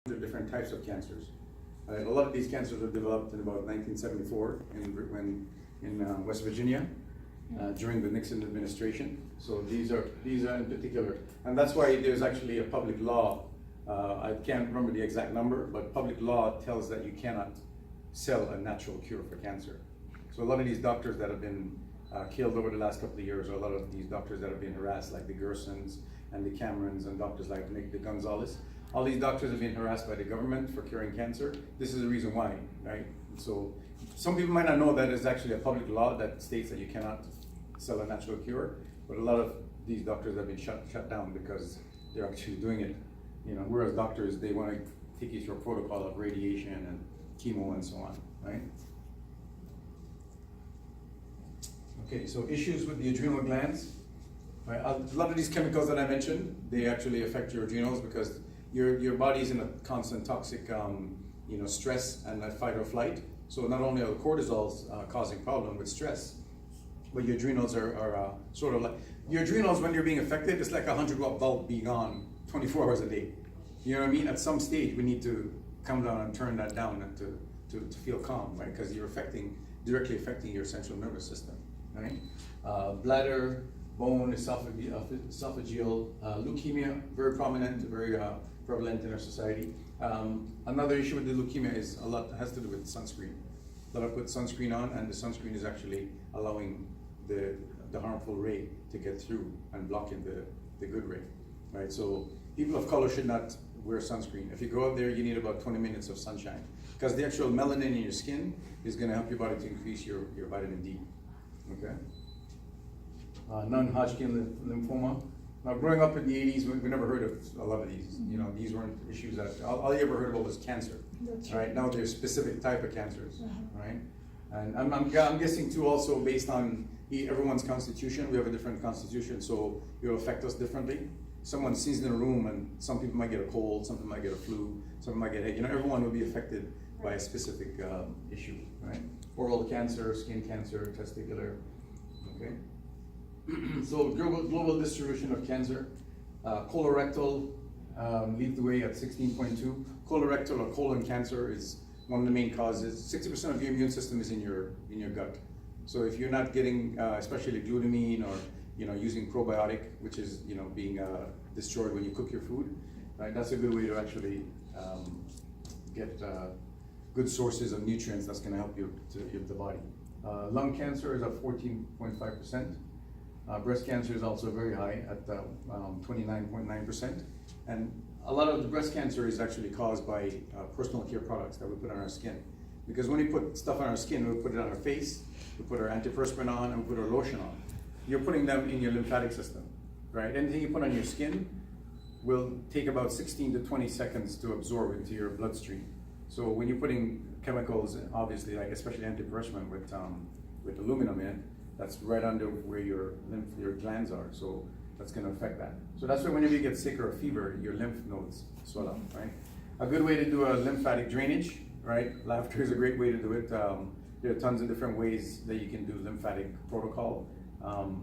the different types of cancers. A lot of these cancers were developed in about 1974 in West Virginia during the Nixon administration. So these are in particular, and that's why there's actually a public law. I can't remember the exact number, but public law tells that you cannot sell a natural cure for cancer. So a lot of these doctors that have been killed over the last couple of years, or a lot of these doctors that have been harassed, like the Gersons and the Camerons and doctors like Nick the Gonzalez, all these doctors have been harassed by the government for curing cancer. This is the reason why, right? So some people might not know that it's actually a public law that states that you cannot sell a natural cure, but a lot of these doctors have been shut down because they're actually doing it. You know, whereas doctors, they want to take you through a protocol of radiation and chemo and so on, right? Okay, so issues with the adrenal glands. Right? A lot of these chemicals that I mentioned, they actually affect your adrenals because your body's in a constant toxic stress and a fight or flight. So not only are the cortisols causing problem with stress, but your adrenals are sort of like, your adrenals when you're being affected, it's like a 100-watt bulb being on 24 hours a day. You know what I mean? At some stage, we need to come down and turn that down and to feel calm, right? Because you're directly affecting your central nervous system, right? Bladder, bone, esophageal, leukemia, very prominent, very prevalent in our society. Another issue with the leukemia is has to do with sunscreen. A lot of put sunscreen on, and the sunscreen is actually allowing the harmful ray to get through and blocking the good ray, right? So people of color should not wear sunscreen. If you go out there, you need about 20 minutes of sunshine because the actual melanin in your skin is going to help your body to increase your vitamin D. Okay. Non-Hodgkin lymphoma. Now, growing up in the 80s, we never heard of a lot of these. You know, these weren't issues that all you ever heard about was cancer. That's right. Now there's specific type of cancers, right? And I'm guessing too also based on everyone's constitution. We have a different constitution, so it'll affect us differently. Someone sees in a room, and some people might get a cold, some people might get a flu, some people might get, everyone will be affected by a specific issue, right? Oral cancer, skin cancer, testicular, okay? So global distribution of cancer, colorectal leads the way at 16.2. Colorectal or colon cancer is one of the main causes. 60% of your immune system is in your gut. So if you're not getting, especially glutamine or using probiotic, which is being destroyed when you cook your food, right? That's a good way to actually get good sources of nutrients that's going to help you to the body. Lung cancer is at 14.5%. Breast cancer is also very high at 29.9%. And a lot of the breast cancer is actually caused by personal care products that we put on our skin. Because when we put stuff on our skin, we put it on our face, we put our antiperspirant on, and we put our lotion on. You're putting them in your lymphatic system, right? Anything you put on your skin will take about 16 to 20 seconds to absorb into your bloodstream. So when you're putting chemicals, obviously, like especially antiperspirant with aluminum in it, that's right under where your glands are. So that's going to affect that. So that's why whenever you get sick or a fever, your lymph nodes swell up, right? A good way to do a lymphatic drainage, right? Laughter is a great way to do it. There are tons of different ways that you can do lymphatic protocol.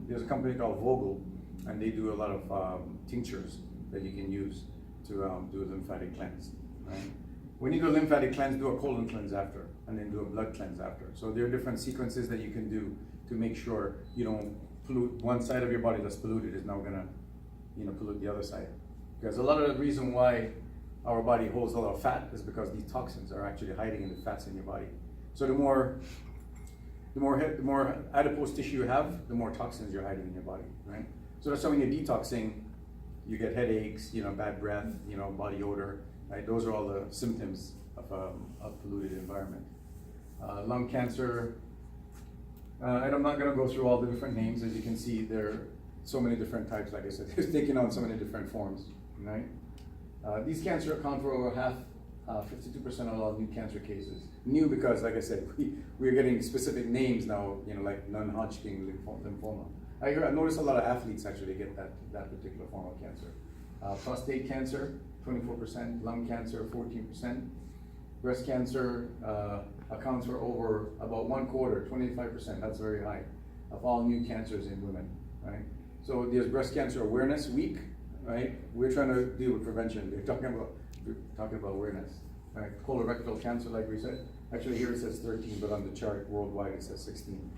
There's a company called Vogel, and they do a lot of tinctures that you can use to do a lymphatic cleanse, right? When you do a lymphatic cleanse, do a colon cleanse after, and then do a blood cleanse after. So there are different sequences that you can do to make sure you don't pollute one side of your body that's polluted is now gonna pollute the other side. Because a lot of the reason why our body holds a lot of fat is because these toxins are actually hiding in the fats in your body. So the more adipose tissue you have, the more toxins you're hiding in your body, right? So that's why when you're detoxing, you get headaches, bad breath, body odor, right? Those are all the symptoms of a polluted environment. Lung cancer, and I'm not going to go through all the different names. As you can see, there are so many different types, like I said, it's taking on so many different forms, right? These cancers account for over half, 52% of all new cancer cases. New because, like I said, we're getting specific names now, like non-Hodgkin lymphoma. I notice a lot of athletes actually get that particular form of cancer. Prostate cancer, 24%, lung cancer, 14%. Breast cancer accounts for over about 1/4, 25%, that's very high, of all new cancers in women, right? So there's Breast Cancer Awareness Week, right? We're trying to deal with prevention. We're talking about talking about awareness. Right? Colorectal cancer, like we said. Actually, here it says 13, but on the chart worldwide it says 16.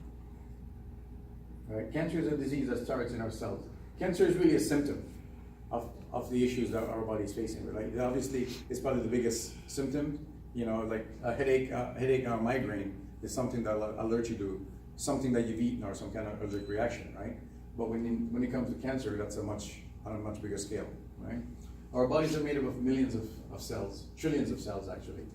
Right? Cancer is a disease that starts in our cells. Cancer is really a symptom of the issues that our body is facing. Like, obviously, it's probably the biggest symptom. You know, like a headache or a migraine is something that will alert you to something that you've eaten or some kind of allergic reaction, right? But when it comes to cancer, that's on a much bigger scale, right? Our bodies are made up of millions of cells, trillions of cells actually,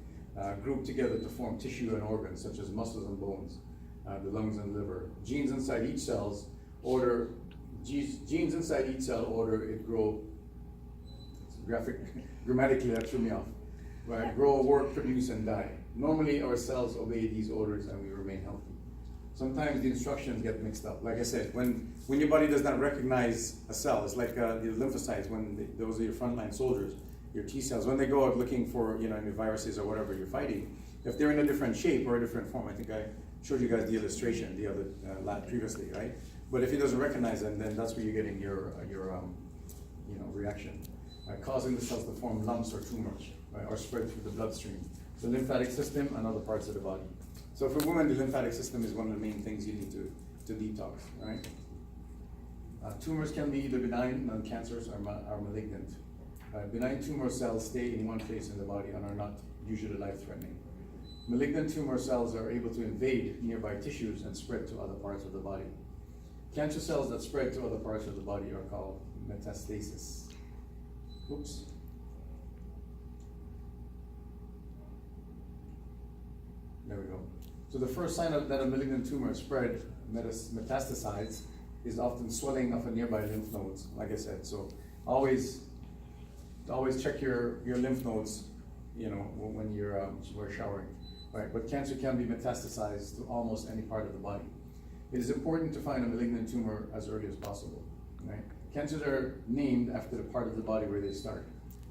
grouped together to form tissue and organs such as muscles and bones, the lungs and liver. Genes inside each cell order it grow. Grammatically that threw me off. Right? Grow, work, produce, and die. Normally our cells obey these orders and we remain healthy. Sometimes the instructions get mixed up. Like I said, when your body does not recognize a cell, it's like the lymphocytes, those are your frontline soldiers, your T cells, when they go out looking for any viruses or whatever you're fighting, if they're in a different shape or a different form, I think I showed you guys the illustration the other lab previously, right? But if it doesn't recognize them, then that's where you're getting your reaction, causing the cells to form lumps or tumors, right, or spread through the bloodstream, the lymphatic system, and other parts of the body. So for women, the lymphatic system is one of the main things you need to detox, right? Tumors can be either benign, non-cancerous, or malignant. Benign tumor cells stay in one place in the body and are not usually life-threatening. Malignant tumor cells are able to invade nearby tissues and spread to other parts of the body. Cancer cells that spread to other parts of the body are called metastasis. Oops. There we go. So the first sign that a malignant tumor spread metastasized is often swelling of a nearby lymph nodes, like I said. So always check your lymph nodes, when you're showering, right? But cancer can be metastasized to almost any part of the body. It is important to find a malignant tumor as early as possible, right? Cancers are named after the part of the body where they start.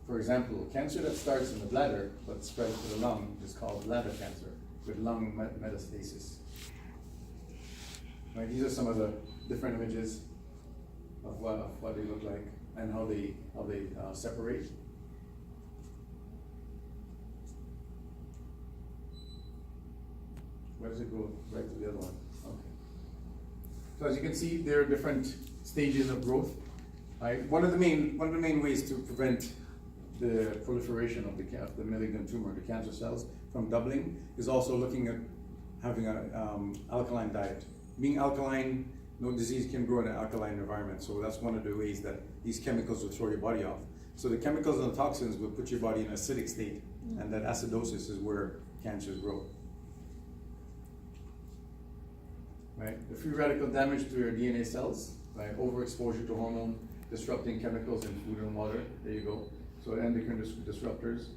For example, cancer that starts in the bladder but spreads to the lung is called bladder cancer, with lung metastasis. Right, these are some of the different images of what they look like and how they separate. Where does it go? Right to the other one. Okay. So as you can see, there are different stages of growth. Right? One of the main ways to prevent the proliferation of the malignant tumor, the cancer cells, from doubling is also looking at having an alkaline diet. Being alkaline, no disease can grow in an alkaline environment. So that's one of the ways that these chemicals will throw your body off. So the chemicals and the toxins will put your body in an acidic state, and that acidosis is where cancers grow. Right? The free radical damage to your DNA cells, right? Overexposure to hormone disrupting chemicals in food and water. There you go. So endocrine disruptors.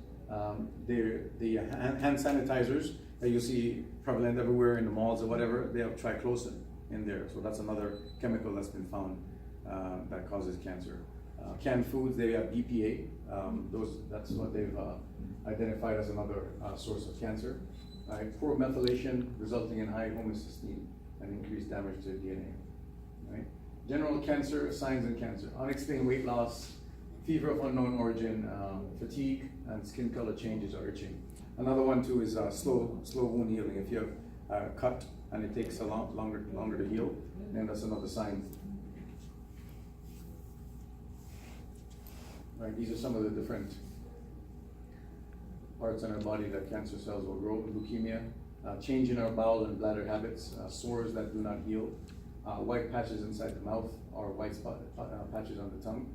The hand sanitizers that you see prevalent everywhere in the malls or whatever, they have triclosan in there. So that's another chemical that's been found that causes cancer. Canned foods, they have BPA. That's what they've identified as another source of cancer. Poor methylation resulting in high homocysteine and increased damage to DNA. Right? General cancer, signs in cancer: unexplained weight loss, fever of unknown origin, fatigue, and skin color changes or itching. Another one too is slow wound healing. If you have a cut and it takes longer to heal, then that's another sign. Right, these are some of the different parts in our body that cancer cells will grow. Leukemia, change in our bowel and bladder habits, sores that do not heal, white patches inside the mouth or white spot patches on the tongue.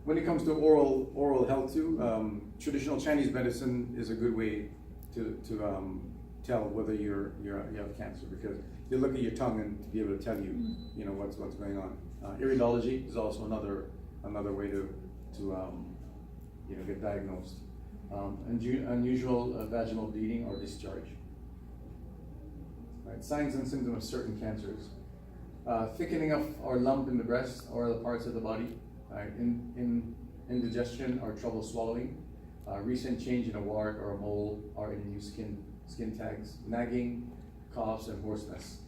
When it comes to oral health too, traditional Chinese medicine is a good way to tell whether you have cancer, because you look at your tongue and to be able to tell you, what's going on. Iridology is also another way to get diagnosed. Unusual vaginal bleeding or discharge. Right. Signs and symptoms of certain cancers: thickening of or lump in the breast or other parts of the body. Right. Indigestion or trouble swallowing, recent change in a wart or a mole or in new skin tags, nagging, coughs, and hoarseness.